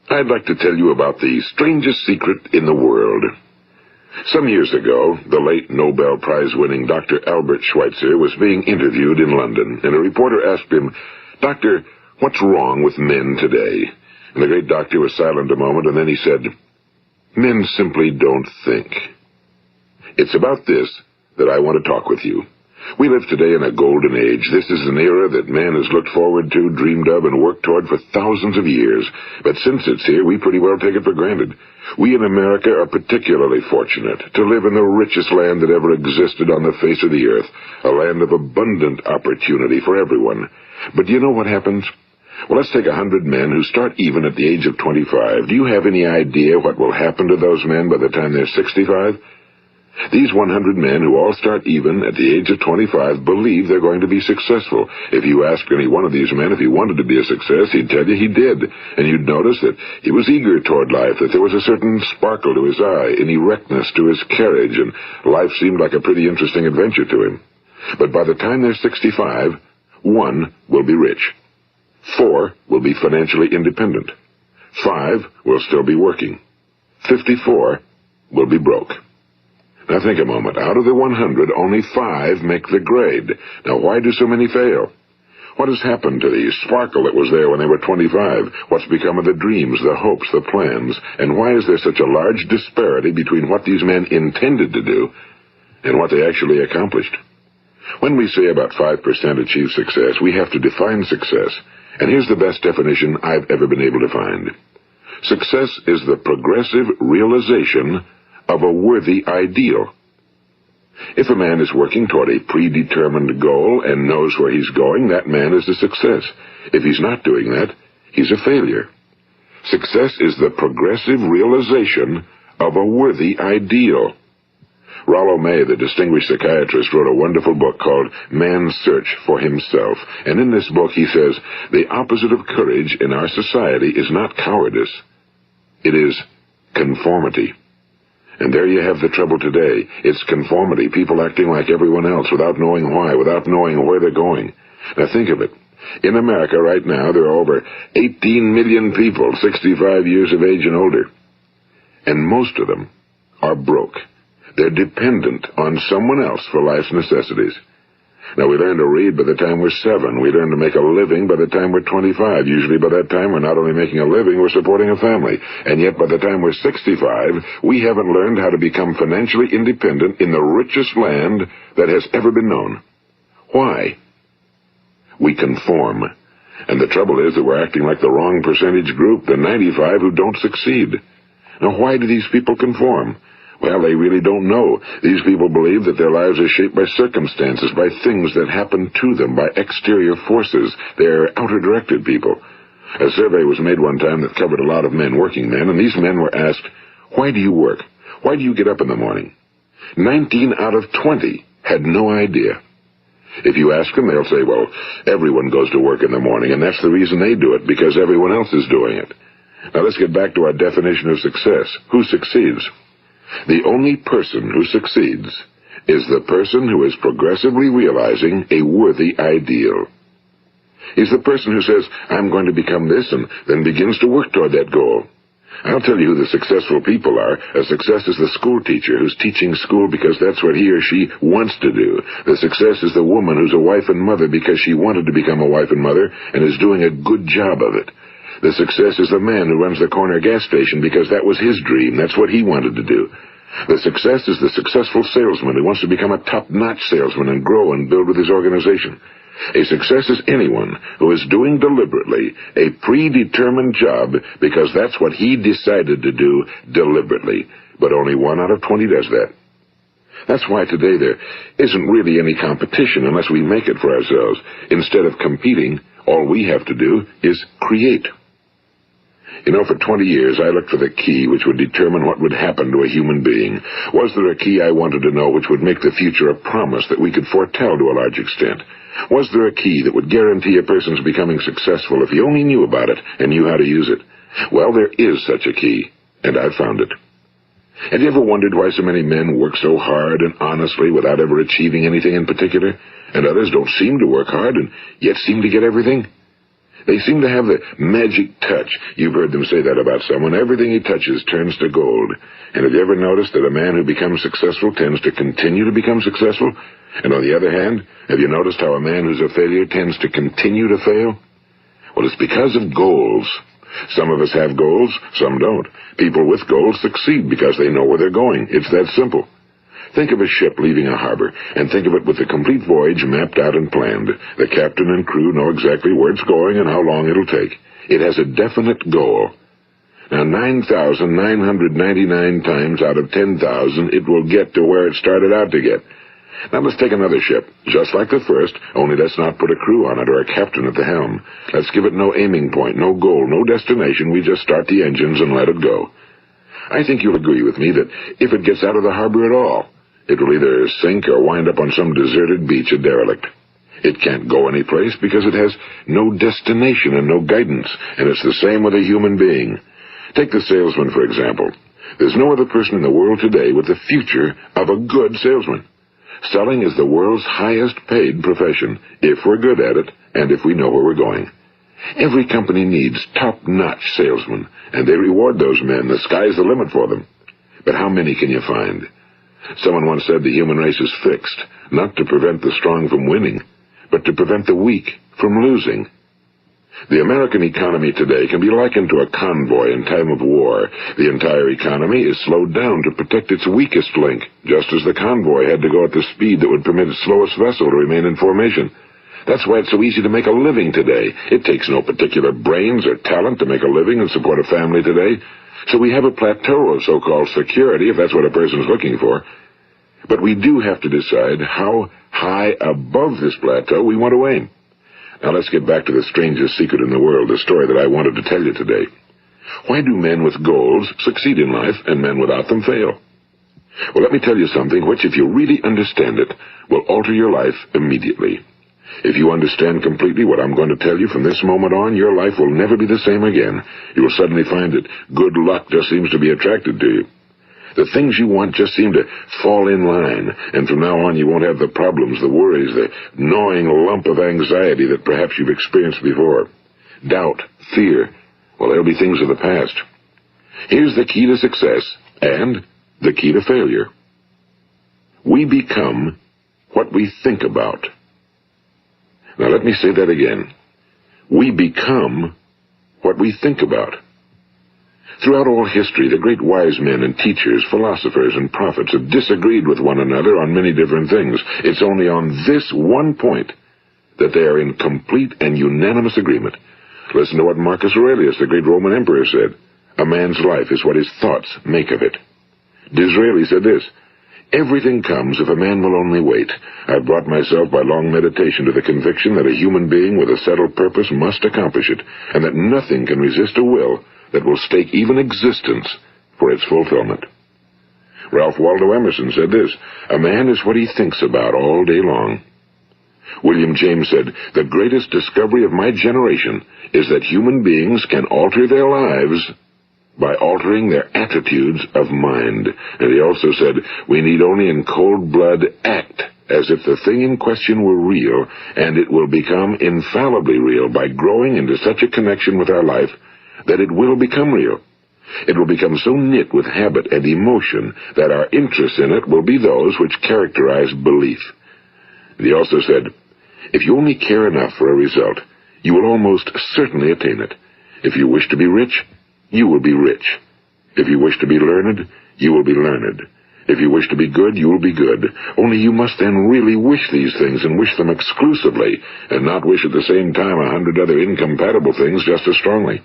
I'd like to tell you about the strangest secret in the world. Some years ago, the late Nobel Prize-winning Dr. Albert Schweitzer was being interviewed in London, and a reporter asked him, "Doctor, what's wrong with men today?" And the great doctor was silent a moment, and then he said, "Men simply don't think." It's about this that I want to talk with you. We live today in a golden age. This is an era that man has looked forward to, dreamed of, and worked toward for thousands of years. But since it's here, we pretty well take it for granted. We in America are particularly fortunate to live in the richest land that ever existed on the face of the earth, a land of abundant opportunity for everyone. But do you know what happens? Well, let's take 100 men who start even at the age of 25. Do you have any idea what will happen to those men by the time they're 65? These 100 men who all start even at the age of 25 believe they're going to be successful. If you asked any one of these men if he wanted to be a success, he'd tell you he did. And you'd notice that he was eager toward life, that there was a certain sparkle to his eye, an erectness to his carriage, and life seemed like a pretty interesting adventure to him. But by the time they're 65, 1 will be rich. 4 will be financially independent. 5 will still be working. 54 will be broke. Now think a moment. Out of the 100, only 5 make the grade. Now why do so many fail? What has happened to the sparkle that was there when they were 25? What's become of the dreams, the hopes, the plans? And why is there such a large disparity between what these men intended to do and what they actually accomplished? When we say about 5% achieve success, we have to define success. And here's the best definition I've ever been able to find. Success is the progressive realization of a worthy ideal. If a man is working toward a predetermined goal and knows where he's going, that man is a success. If he's not doing that, he's a failure. Success is the progressive realization of a worthy ideal. Rollo May, the distinguished psychiatrist, wrote a wonderful book called Man's Search for Himself. And in this book he says, the opposite of courage in our society is not cowardice. It is conformity. And there you have the trouble today. It's conformity, people acting like everyone else without knowing why, without knowing where they're going. Now think of it. In America right now, there are over 18 million people 65 years of age and older. And most of them are broke. They're dependent on someone else for life's necessities. Now, we learn to read by the time we're 7. We learn to make a living by the time we're 25. Usually by that time, we're not only making a living, we're supporting a family. And yet by the time we're 65, we haven't learned how to become financially independent in the richest land that has ever been known. Why? We conform. And the trouble is that we're acting like the wrong percentage group, the 95 who don't succeed. Now, why do these people conform? Well, they really don't know. These people believe that their lives are shaped by circumstances, by things that happen to them, by exterior forces. They're outer-directed people. A survey was made one time that covered a lot of men, working men, and these men were asked, "Why do you work? Why do you get up in the morning?" 19 out of 20 had no idea. If you ask them, they'll say, well, everyone goes to work in the morning, and that's the reason they do it, because everyone else is doing it. Now let's get back to our definition of success. Who succeeds? The only person who succeeds is the person who is progressively realizing a worthy ideal. He's the person who says, I'm going to become this, and then begins to work toward that goal. I'll tell you who the successful people are. A success is the school teacher who's teaching school because that's what he or she wants to do. The success is the woman who's a wife and mother because she wanted to become a wife and mother and is doing a good job of it. The success is the man who runs the corner gas station because that was his dream. That's what he wanted to do. The success is the successful salesman who wants to become a top-notch salesman and grow and build with his organization. A success is anyone who is doing deliberately a predetermined job because that's what he decided to do deliberately. But only 1 out of 20 does that. That's why today there isn't really any competition unless we make it for ourselves. Instead of competing, all we have to do is create. You know, for 20 years I looked for the key which would determine what would happen to a human being. Was there a key I wanted to know which would make the future a promise that we could foretell to a large extent? Was there a key that would guarantee a person's becoming successful if he only knew about it and knew how to use it? Well, there is such a key, and I've found it. Have you ever wondered why so many men work so hard and honestly without ever achieving anything in particular, and others don't seem to work hard and yet seem to get everything? They seem to have the magic touch. You've heard them say that about someone. Everything he touches turns to gold. And have you ever noticed that a man who becomes successful tends to continue to become successful? And on the other hand, have you noticed how a man who's a failure tends to continue to fail? Well, it's because of goals. Some of us have goals, some don't. People with goals succeed because they know where they're going. It's that simple. Think of a ship leaving a harbor, and think of it with the complete voyage mapped out and planned. The captain and crew know exactly where it's going and how long it'll take. It has a definite goal. Now, 9,999 times out of 10,000, it will get to where it started out to get. Now, let's take another ship, just like the first, only let's not put a crew on it or a captain at the helm. Let's give it no aiming point, no goal, no destination. We just start the engines and let it go. I think you'll agree with me that if it gets out of the harbor at all, it will either sink or wind up on some deserted beach, a derelict. It can't go anyplace because it has no destination and no guidance, and it's the same with a human being. Take the salesman, for example. There's no other person in the world today with the future of a good salesman. Selling is the world's highest paid profession, if we're good at it and if we know where we're going. Every company needs top-notch salesmen, and they reward those men. The sky's the limit for them. But how many can you find? Someone once said the human race is fixed, not to prevent the strong from winning, but to prevent the weak from losing. The American economy today can be likened to a convoy in time of war. The entire economy is slowed down to protect its weakest link, just as the convoy had to go at the speed that would permit its slowest vessel to remain in formation. That's why it's so easy to make a living today. It takes no particular brains or talent to make a living and support a family today. So we have a plateau of so-called security, if that's what a person's looking for. But we do have to decide how high above this plateau we want to aim. Now let's get back to the strangest secret in the world, the story that I wanted to tell you today. Why do men with goals succeed in life and men without them fail? Well, let me tell you something which, if you really understand it, will alter your life immediately. If you understand completely what I'm going to tell you from this moment on, your life will never be the same again. You will suddenly find that good luck just seems to be attracted to you. The things you want just seem to fall in line, and from now on you won't have the problems, the worries, the gnawing lump of anxiety that perhaps you've experienced before. Doubt, fear, well, they'll be things of the past. Here's the key to success and the key to failure. We become what we think about. Now let me say that again. We become what we think about. Throughout all history, the great wise men and teachers, philosophers and prophets have disagreed with one another on many different things. It's only on this one point that they are in complete and unanimous agreement. Listen to what Marcus Aurelius, the great Roman emperor, said. A man's life is what his thoughts make of it. Disraeli said this, everything comes if a man will only wait. I've brought myself by long meditation to the conviction that a human being with a settled purpose must accomplish it, and that nothing can resist a will that will stake even existence for its fulfillment. Ralph Waldo Emerson said this, a man is what he thinks about all day long. William James said, the greatest discovery of my generation is that human beings can alter their lives by altering their attitudes of mind. And he also said, we need only in cold blood act as if the thing in question were real, and it will become infallibly real by growing into such a connection with our life that it will become real. It will become so knit with habit and emotion that our interest in it will be those which characterize belief. And he also said, if you only care enough for a result, you will almost certainly attain it. If you wish to be rich, you will be rich. If you wish to be learned, you will be learned. If you wish to be good, you will be good. Only you must then really wish these things and wish them exclusively, and not wish at the same time 100 other incompatible things just as strongly.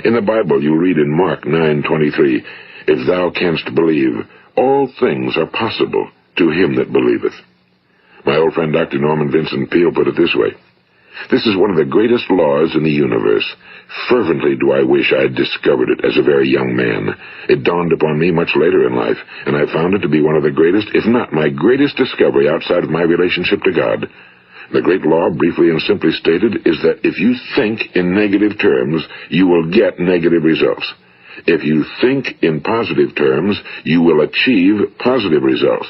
In the Bible, you read in Mark 9:23, if thou canst believe, all things are possible to him that believeth. My old friend Dr. Norman Vincent Peale put it this way, this is one of the greatest laws in the universe. Fervently do I wish I had discovered it as a very young man. It dawned upon me much later in life, and I found it to be one of the greatest, if not my greatest discovery outside of my relationship to God. The great law, briefly and simply stated, is that if you think in negative terms, you will get negative results. If you think in positive terms, you will achieve positive results.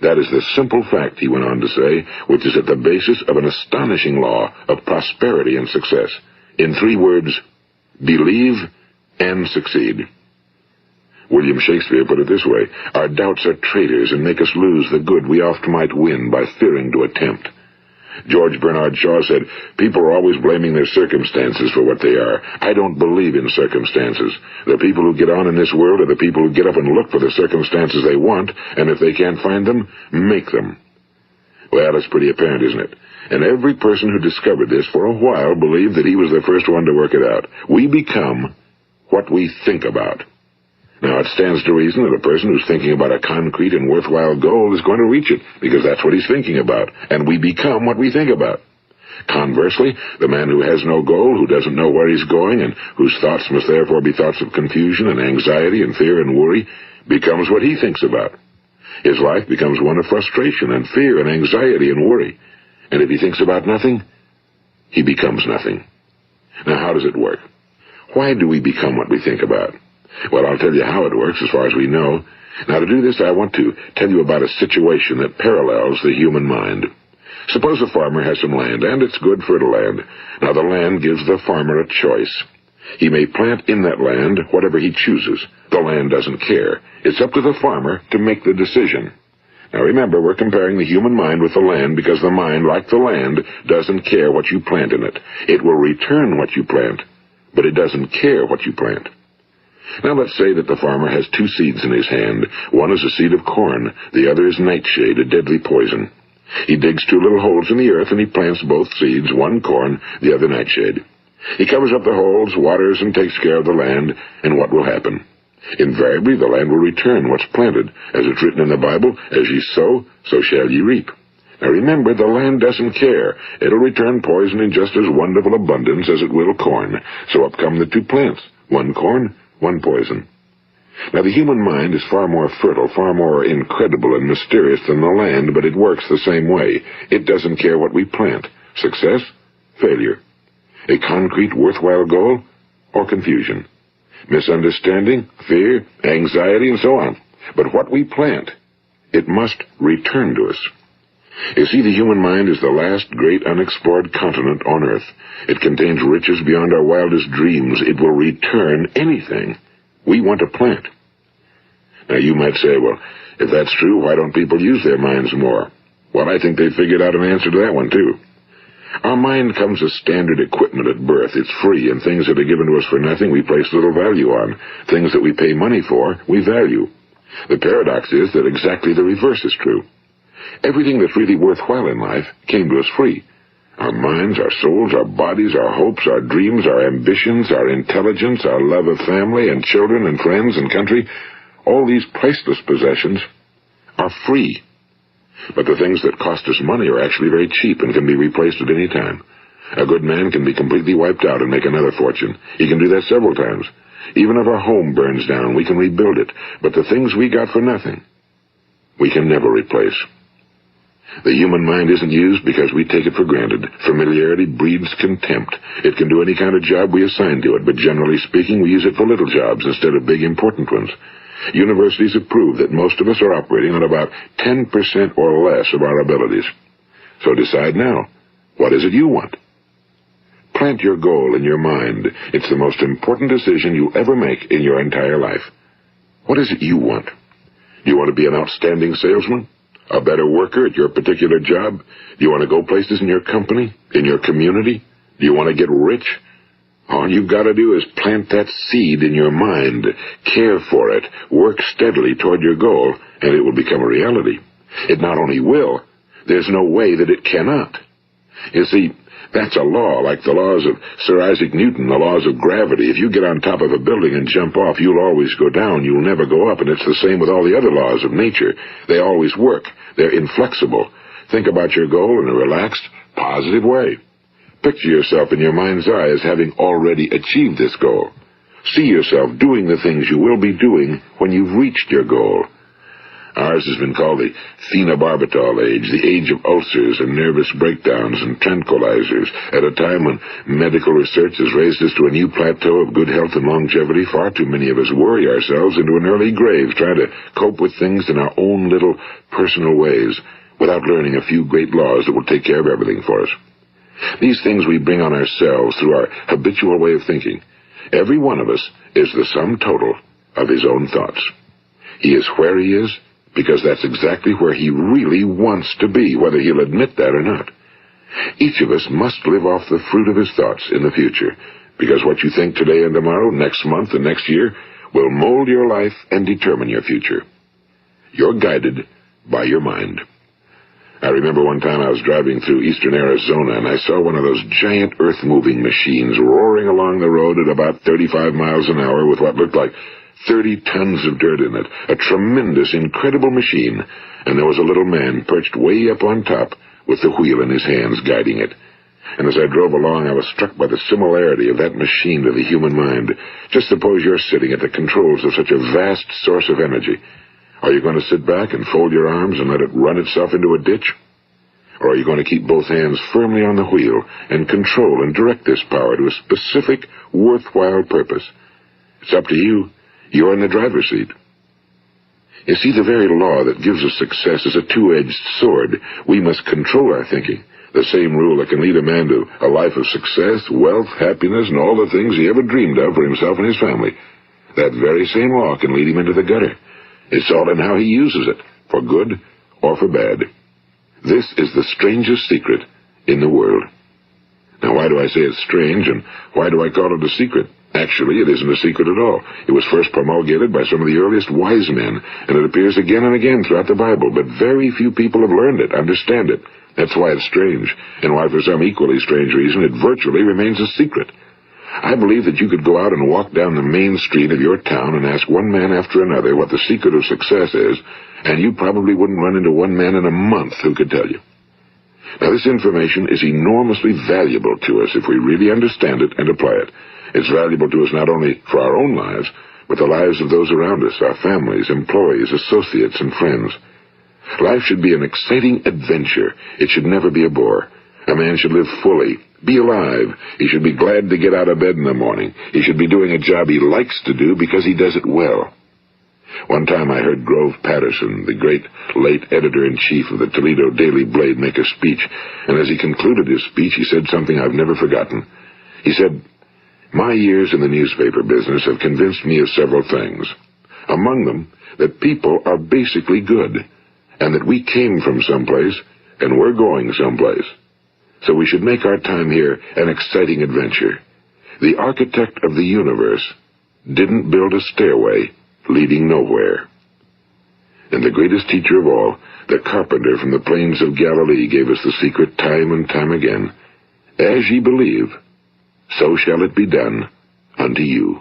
That is the simple fact, he went on to say, which is at the basis of an astonishing law of prosperity and success. In 3 words, believe and succeed. William Shakespeare put it this way: our doubts are traitors and make us lose the good we oft might win by fearing to attempt. George Bernard Shaw said, people are always blaming their circumstances for what they are. I don't believe in circumstances. The people who get on in this world are the people who get up and look for the circumstances they want, and if they can't find them, make them. Well, it's pretty apparent, isn't it? And every person who discovered this for a while believed that he was the first one to work it out. We become what we think about. Now, it stands to reason that a person who's thinking about a concrete and worthwhile goal is going to reach it, because that's what he's thinking about, and we become what we think about. Conversely, the man who has no goal, who doesn't know where he's going, and whose thoughts must therefore be thoughts of confusion and anxiety and fear and worry, becomes what he thinks about. His life becomes one of frustration and fear and anxiety and worry. And if he thinks about nothing, he becomes nothing. Now, how does it work? Why do we become what we think about? Well, I'll tell you how it works as far as we know. Now, to do this, I want to tell you about a situation that parallels the human mind. Suppose a farmer has some land, and it's good fertile land. Now, the land gives the farmer a choice. He may plant in that land whatever he chooses. The land doesn't care. It's up to the farmer to make the decision. Now, remember, we're comparing the human mind with the land because the mind, like the land, doesn't care what you plant in it. It will return what you plant, but it doesn't care what you plant. Now let's say that the farmer has 2 seeds in his hand. One is a seed of corn, the other is nightshade, a deadly poison. He digs 2 little holes in the earth and he plants both seeds, one corn, the other nightshade. He covers up the holes, waters, and takes care of the land, and what will happen? Invariably the land will return what's planted. As it's written in the Bible, as ye sow, so shall ye reap. Now remember, the land doesn't care. It'll return poison in just as wonderful abundance as it will corn. So up come the 2 plants, one corn, one poison. Now, the human mind is far more fertile, far more incredible and mysterious than the land, but it works the same way. It doesn't care what we plant. Success, failure. A concrete, worthwhile goal, or confusion. Misunderstanding, fear, anxiety, and so on. But what we plant, it must return to us. You see, the human mind is the last great unexplored continent on Earth. It contains riches beyond our wildest dreams. It will return anything we want to plant. Now, you might say, well, if that's true, why don't people use their minds more? Well, I think they figured out an answer to that one, too. Our mind comes as standard equipment at birth. It's free, and things that are given to us for nothing we place little value on. Things that we pay money for, we value. The paradox is that exactly the reverse is true. Everything that's really worthwhile in life came to us free. Our minds, our souls, our bodies, our hopes, our dreams, our ambitions, our intelligence, our love of family and children and friends and country, all these priceless possessions are free. But the things that cost us money are actually very cheap and can be replaced at any time. A good man can be completely wiped out and make another fortune. He can do that several times. Even if our home burns down, we can rebuild it. But the things we got for nothing, we can never replace. The human mind isn't used because we take it for granted. Familiarity breeds contempt. It can do any kind of job we assign to it, but generally speaking, we use it for little jobs instead of big, important ones. Universities have proved that most of us are operating on about 10% or less of our abilities. So decide now, what is it you want? Plant your goal in your mind. It's the most important decision you'll ever make in your entire life. What is it you want? Do you want to be an outstanding salesman? A better worker at your particular job? Do you want to go places in your company? In your community? Do you want to get rich? All you've got to do is plant that seed in your mind, care for it, work steadily toward your goal, and it will become a reality. It not only will, there's no way that it cannot. You see, that's a law, like the laws of Sir Isaac Newton, the laws of gravity. If you get on top of a building and jump off, you'll always go down. You'll never go up, and it's the same with all the other laws of nature. They always work. They're inflexible. Think about your goal in a relaxed, positive way. Picture yourself in your mind's eye as having already achieved this goal. See yourself doing the things you will be doing when you've reached your goal. Ours has been called the phenobarbital age, the age of ulcers and nervous breakdowns and tranquilizers. At a time when medical research has raised us to a new plateau of good health and longevity, far too many of us worry ourselves into an early grave trying to cope with things in our own little personal ways without learning a few great laws that will take care of everything for us. These things we bring on ourselves through our habitual way of thinking. Every one of us is the sum total of his own thoughts. He is where he is because that's exactly where he really wants to be, whether he'll admit that or not. Each of us must live off the fruit of his thoughts in the future, because what you think today and tomorrow, next month and next year, will mold your life and determine your future. You're guided by your mind. I remember one time I was driving through eastern Arizona, and I saw one of those giant earth-moving machines roaring along the road at about 35 miles an hour with what looked like 30 tons of dirt in it. A tremendous, incredible machine, and there was a little man perched way up on top with the wheel in his hands guiding it. And as I drove along, I was struck by the similarity of that machine to the human mind. Just suppose you're sitting at the controls of such a vast source of energy. Are you going to sit back and fold your arms and let it run itself into a ditch? Or are you going to keep both hands firmly on the wheel and control and direct this power to a specific, worthwhile purpose? It's up to you. You're in the driver's seat. You see, the very law that gives us success is a two-edged sword. We must control our thinking. The same rule that can lead a man to a life of success, wealth, happiness, and all the things he ever dreamed of for himself and his family. That very same law can lead him into the gutter. It's all in how he uses it, for good or for bad. This is the strangest secret in the world. Now, why do I say it's strange, and why do I call it a secret? Actually, it isn't a secret at all. It was first promulgated by some of the earliest wise men, and it appears again and again throughout the Bible, but very few people have learned it, understand it. That's why it's strange, and why for some equally strange reason it virtually remains a secret. I believe that you could go out and walk down the main street of your town and ask one man after another what the secret of success is, and you probably wouldn't run into one man in a month who could tell you. Now, this information is enormously valuable to us if we really understand it and apply it. It's valuable to us not only for our own lives, but the lives of those around us, our families, employees, associates, and friends. Life should be an exciting adventure. It should never be a bore. A man should live fully, be alive. He should be glad to get out of bed in the morning. He should be doing a job he likes to do because he does it well. One time I heard Grove Patterson, the great late editor-in-chief of the Toledo Daily Blade, make a speech, and as he concluded his speech, he said something I've never forgotten. He said, "My years in the newspaper business have convinced me of several things. Among them, that people are basically good, and that we came from someplace, and we're going someplace. So we should make our time here an exciting adventure. The architect of the universe didn't build a stairway leading nowhere." And the greatest teacher of all, the carpenter from the plains of Galilee, gave us the secret time and time again. As ye believe, so shall it be done unto you.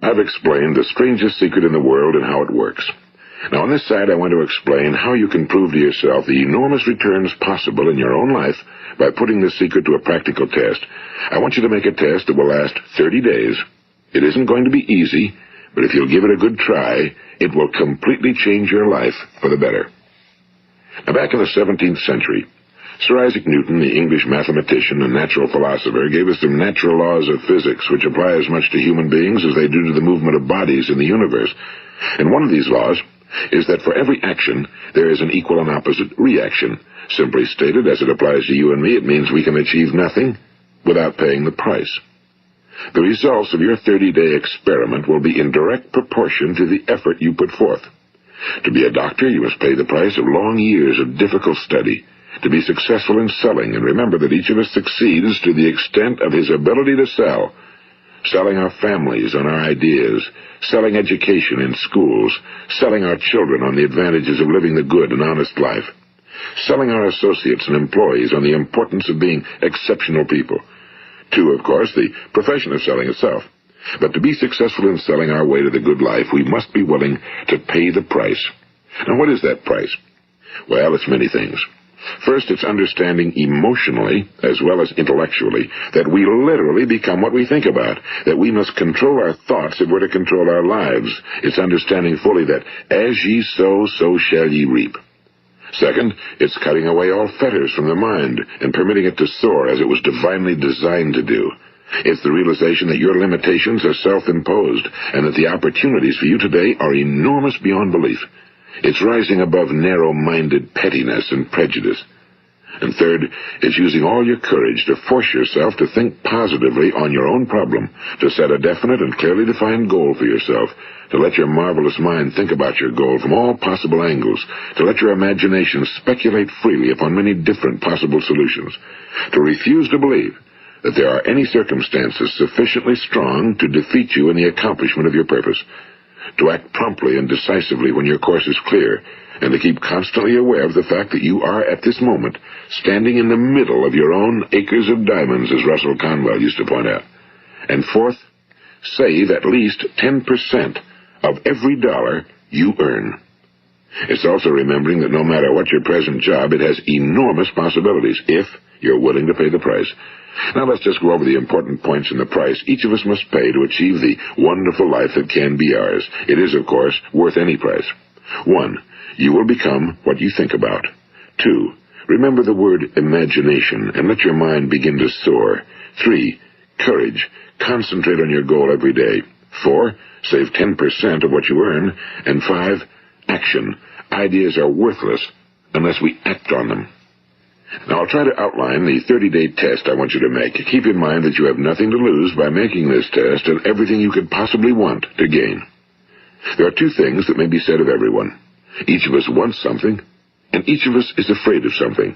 I've explained the strangest secret in the world and how it works. Now, on this side, I want to explain how you can prove to yourself the enormous returns possible in your own life by putting this secret to a practical test. I want you to make a test that will last 30 days. It isn't going to be easy, but if you'll give it a good try, it will completely change your life for the better. Now, back in the 17th century, Sir Isaac Newton, the English mathematician and natural philosopher, gave us some natural laws of physics which apply as much to human beings as they do to the movement of bodies in the universe. And one of these laws is that for every action, there is an equal and opposite reaction. Simply stated, as it applies to you and me, it means we can achieve nothing without paying the price. The results of your 30-day experiment will be in direct proportion to the effort you put forth. To be a doctor, you must pay the price of long years of difficult study. To be successful in selling, and remember that each of us succeeds to the extent of his ability to sell. Selling our families on our ideas, selling education in schools, selling our children on the advantages of living the good and honest life, selling our associates and employees on the importance of being exceptional people. To, of course, the profession of selling itself. But to be successful in selling our way to the good life, we must be willing to pay the price. Now, what is that price? Well, it's many things. First, it's understanding emotionally, as well as intellectually, that we literally become what we think about, that we must control our thoughts if we're to control our lives. It's understanding fully that as ye sow, so shall ye reap. Second, it's cutting away all fetters from the mind and permitting it to soar as it was divinely designed to do. It's the realization that your limitations are self-imposed and that the opportunities for you today are enormous beyond belief. It's rising above narrow-minded pettiness and prejudice. And third, it's using all your courage to force yourself to think positively on your own problem, to set a definite and clearly defined goal for yourself, to let your marvelous mind think about your goal from all possible angles, to let your imagination speculate freely upon many different possible solutions, to refuse to believe that there are any circumstances sufficiently strong to defeat you in the accomplishment of your purpose, to act promptly and decisively when your course is clear, and to keep constantly aware of the fact that you are, at this moment, standing in the middle of your own acres of diamonds, as Russell Conwell used to point out. And fourth, save at least 10% of every dollar you earn. It's also remembering that no matter what your present job, it has enormous possibilities, if you're willing to pay the price. Now let's just go over the important points in the price each of us must pay to achieve the wonderful life that can be ours. It is, of course, worth any price. 1. You will become what you think about. 2. Remember the word imagination and let your mind begin to soar. 3. Courage. Concentrate on your goal every day. 4. Save 10% of what you earn. And 5. Action. Ideas are worthless unless we act on them. Now, I'll try to outline the 30-day test I want you to make. Keep in mind that you have nothing to lose by making this test and everything you could possibly want to gain. There are 2 things that may be said of everyone. Each of us wants something, and each of us is afraid of something.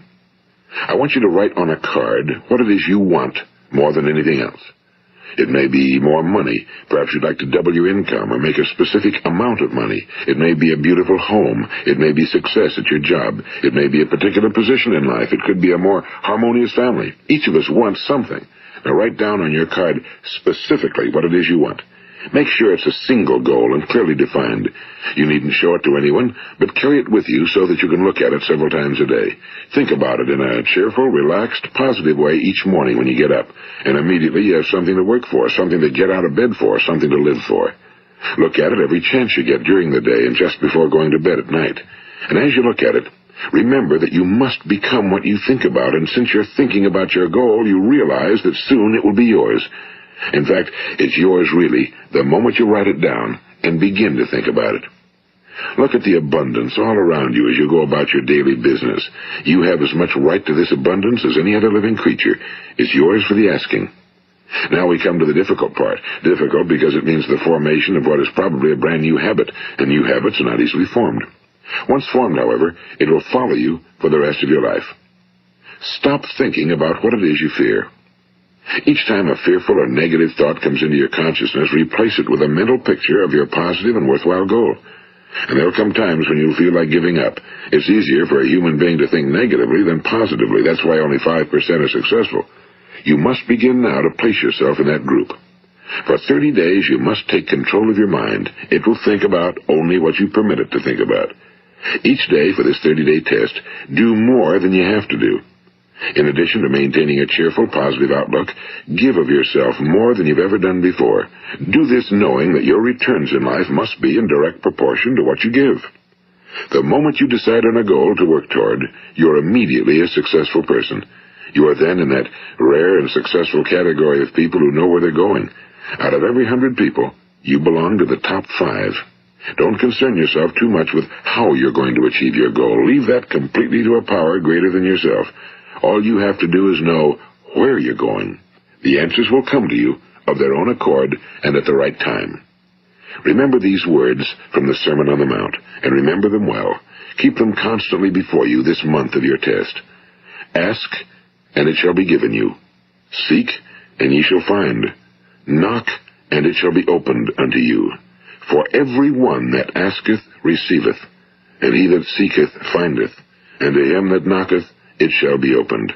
I want you to write on a card what it is you want more than anything else. It may be more money. Perhaps you'd like to double your income or make a specific amount of money. It may be a beautiful home. It may be success at your job. It may be a particular position in life. It could be a more harmonious family. Each of us wants something. Now write down on your card specifically what it is you want. Make sure it's a single goal and clearly defined. You needn't show it to anyone, but carry it with you so that you can look at it several times a day. Think about it in a cheerful, relaxed, positive way each morning when you get up, and immediately you have something to work for, something to get out of bed for, something to live for. Look at it every chance you get during the day and just before going to bed at night. And as you look at it, remember that you must become what you think about, and since you're thinking about your goal, you realize that soon it will be yours. In fact, it's yours really the moment you write it down and begin to think about it. Look at the abundance all around you as you go about your daily business. You have as much right to this abundance as any other living creature. It's yours for the asking. Now we come to the difficult part. Difficult because it means the formation of what is probably a brand new habit, and new habits are not easily formed. Once formed, however, it will follow you for the rest of your life. Stop thinking about what it is you fear. Each time a fearful or negative thought comes into your consciousness, replace it with a mental picture of your positive and worthwhile goal. And there will come times when you'll feel like giving up. It's easier for a human being to think negatively than positively. That's why only 5% are successful. You must begin now to place yourself in that group. For 30 days, you must take control of your mind. It will think about only what you permit it to think about. Each day for this 30-day test, do more than you have to do. In addition to maintaining a cheerful, positive outlook, give of yourself more than you've ever done before. Do this knowing that your returns in life must be in direct proportion to what you give. The moment you decide on a goal to work toward, you're immediately a successful person. You are then in that rare and successful category of people who know where they're going. Out of every 100 people, you belong to the top 5. Don't concern yourself too much with how you're going to achieve your goal. Leave that completely to a power greater than yourself. All you have to do is know where you're going. The answers will come to you of their own accord and at the right time. Remember these words from the Sermon on the Mount, and remember them well. Keep them constantly before you this month of your test. Ask, and it shall be given you. Seek, and ye shall find. Knock, and it shall be opened unto you. For every one that asketh receiveth, and he that seeketh findeth, and to him that knocketh it shall be opened.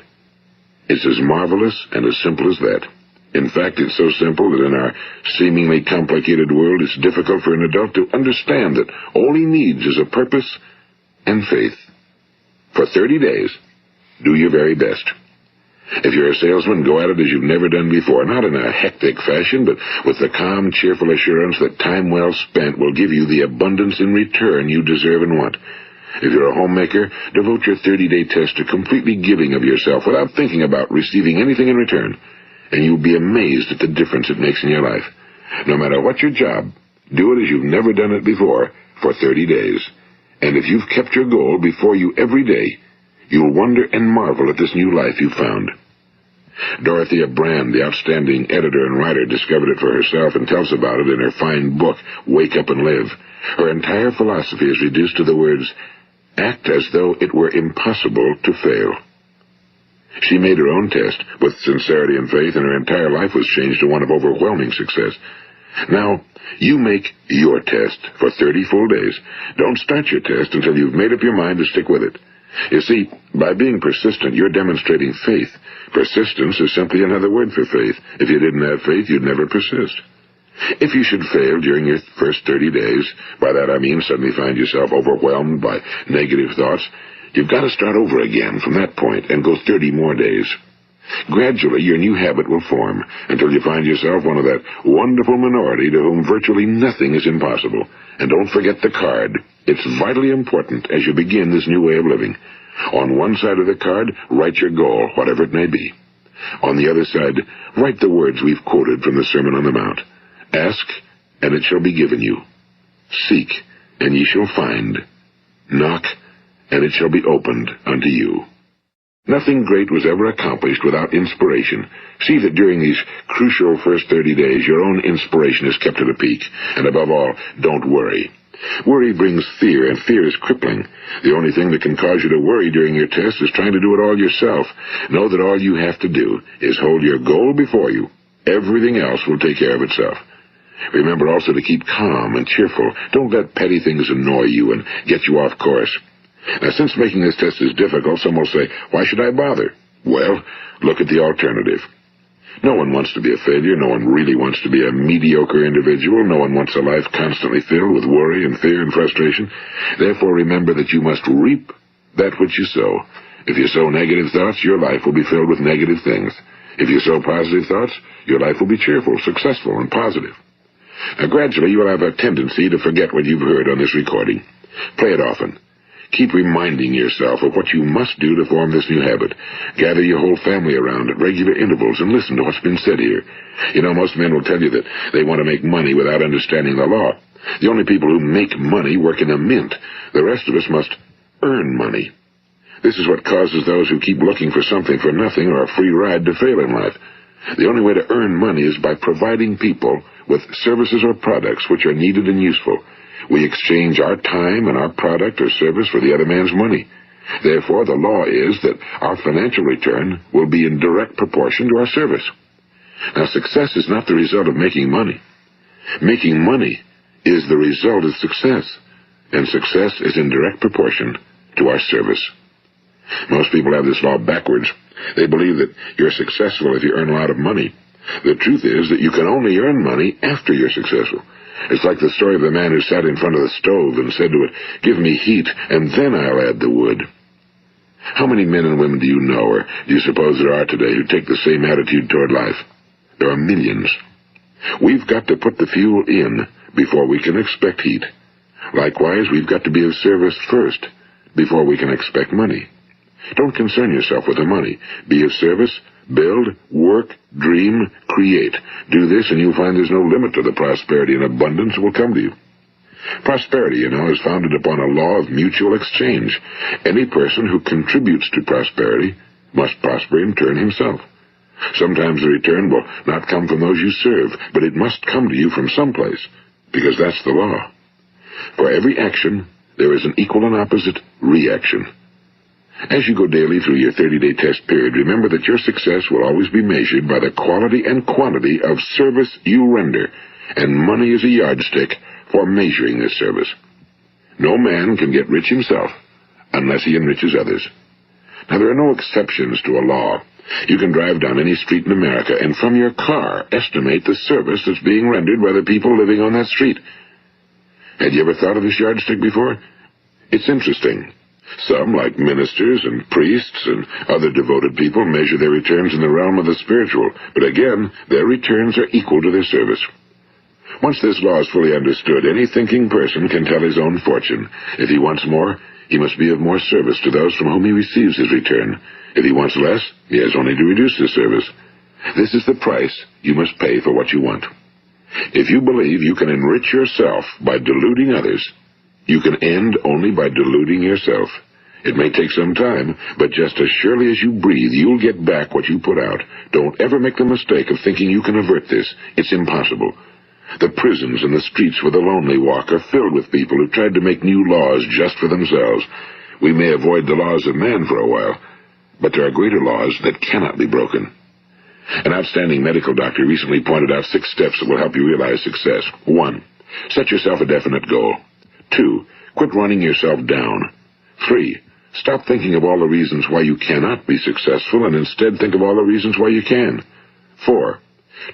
It's as marvelous and as simple as that. In fact, it's so simple that in our seemingly complicated world, it's difficult for an adult to understand that all he needs is a purpose and faith. For 30 days, Do your very best. If you're a salesman, go at it as you've never done before, not in a hectic fashion, but with the calm, cheerful assurance that time well spent will give you the abundance in return you deserve and want. If you're a homemaker, devote your 30-day test to completely giving of yourself without thinking about receiving anything in return, and you'll be amazed at the difference it makes in your life. No matter what your job, do it as you've never done it before for 30 days. And if you've kept your goal before you every day, you'll wonder and marvel at this new life you've found. Dorothea Brand, the outstanding editor and writer, discovered it for herself and tells about it in her fine book, Wake Up and Live. Her entire philosophy is reduced to the words, act as though it were impossible to fail. She made her own test with sincerity and faith, and her entire life was changed to one of overwhelming success. Now, you make your test for 30 full days. Don't start your test until you've made up your mind to stick with it. You see, by being persistent, you're demonstrating faith. Persistence is simply another word for faith. If you didn't have faith, you'd never persist. If you should fail during your first 30 days, by that I mean suddenly find yourself overwhelmed by negative thoughts, you've got to start over again from that point and go 30 more days. Gradually, your new habit will form until you find yourself one of that wonderful minority to whom virtually nothing is impossible. And don't forget the card. It's vitally important as you begin this new way of living. On one side of the card, write your goal, whatever it may be. On the other side, write the words we've quoted from the Sermon on the Mount. Ask, and it shall be given you. Seek, and ye shall find. Knock, and it shall be opened unto you. Nothing great was ever accomplished without inspiration. See that during these crucial first 30 days, your own inspiration is kept at a peak. And above all, don't worry. Worry brings fear, and fear is crippling. The only thing that can cause you to worry during your test is trying to do it all yourself. Know that all you have to do is hold your goal before you. Everything else will take care of itself. Remember also to keep calm and cheerful. Don't let petty things annoy you and get you off course. Now, since making this test is difficult, some will say, why should I bother? Well, look at the alternative. No one wants to be a failure. No one really wants to be a mediocre individual. No one wants a life constantly filled with worry and fear and frustration. Therefore, remember that you must reap that which you sow. If you sow negative thoughts, your life will be filled with negative things. If you sow positive thoughts, your life will be cheerful, successful, and positive. Now, gradually, you will have a tendency to forget what you've heard on this recording. Play it often. Keep reminding yourself of what you must do to form this new habit. Gather your whole family around at regular intervals and listen to what's been said here. You know, most men will tell you that they want to make money without understanding the law. The only people who make money work in a mint. The rest of us must earn money. This is what causes those who keep looking for something for nothing or a free ride to fail in life. The only way to earn money is by providing people with services or products which are needed and useful. We exchange our time and our product or service for the other man's money. Therefore, the law is that our financial return will be in direct proportion to our service. Now, success is not the result of making money. Making money is the result of success, and success is in direct proportion to our service. Most people have this law backwards. They believe that you're successful if you earn a lot of money. The truth is that you can only earn money after you're successful. It's like the story of the man who sat in front of the stove and said to it, "Give me heat, and then I'll add the wood." How many men and women do you know, or do you suppose there are today, who take the same attitude toward life? There are millions. We've got to put the fuel in before we can expect heat. Likewise, we've got to be of service first before we can expect money. Don't concern yourself with the money. Be of service. Build, work, dream, create. Do this, and you'll find there's no limit to the prosperity and abundance that will come to you. Prosperity, you know, is founded upon a law of mutual exchange. Any person who contributes to prosperity must prosper in turn himself. Sometimes the return will not come from those you serve, but it must come to you from someplace, because that's the law. For every action, there is an equal and opposite reaction. As you go daily through your 30-day test period, remember that your success will always be measured by the quality and quantity of service you render, and money is a yardstick for measuring this service. No man can get rich himself unless he enriches others. Now, there are no exceptions to a law. You can drive down any street in America and from your car estimate the service that's being rendered by the people living on that street. Had you ever thought of this yardstick before? It's interesting. Some, like ministers and priests and other devoted people, measure their returns in the realm of the spiritual, but again, their returns are equal to their service. Once this law is fully understood, any thinking person can tell his own fortune. If he wants more, he must be of more service to those from whom he receives his return. If he wants less, he has only to reduce his service. This is the price you must pay for what you want. If you believe you can enrich yourself by deluding others, you can end only by deluding yourself. It may take some time, but just as surely as you breathe, you'll get back what you put out. Don't ever make the mistake of thinking you can avert this. It's impossible. The prisons and the streets where the lonely walk are filled with people who tried to make new laws just for themselves. We may avoid the laws of man for a while, but there are greater laws that cannot be broken. An outstanding medical doctor recently pointed out 6 steps that will help you realize success. 1. Set yourself a definite goal. 2. Quit running yourself down. 3. Stop thinking of all the reasons why you cannot be successful and instead think of all the reasons why you can. 4.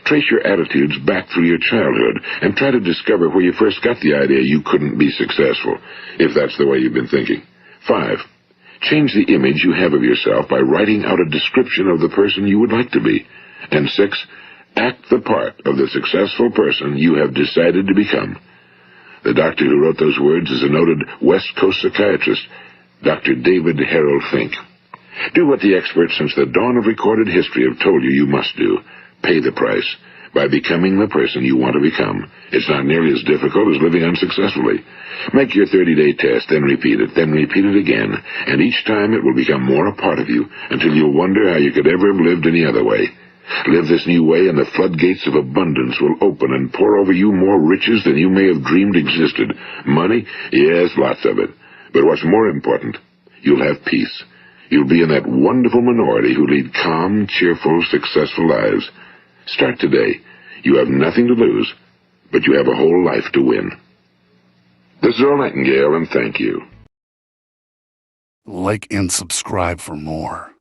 Trace your attitudes back through your childhood and try to discover where you first got the idea you couldn't be successful, if that's the way you've been thinking. 5. Change the image you have of yourself by writing out a description of the person you would like to be. And 6. Act the part of the successful person you have decided to become. The doctor who wrote those words is a noted West Coast psychiatrist, Dr. David Harold Fink. Do what the experts since the dawn of recorded history have told you must do. Pay the price by becoming the person you want to become. It's not nearly as difficult as living unsuccessfully. Make your 30-day test, then repeat it again, and each time it will become more a part of you until you'll wonder how you could ever have lived any other way. Live this new way, and the floodgates of abundance will open and pour over you more riches than you may have dreamed existed. Money? Yes, lots of it. But what's more important, you'll have peace. You'll be in that wonderful minority who lead calm, cheerful, successful lives. Start today. You have nothing to lose, but you have a whole life to win. This is Earl Nightingale, and thank you. Like and subscribe for more.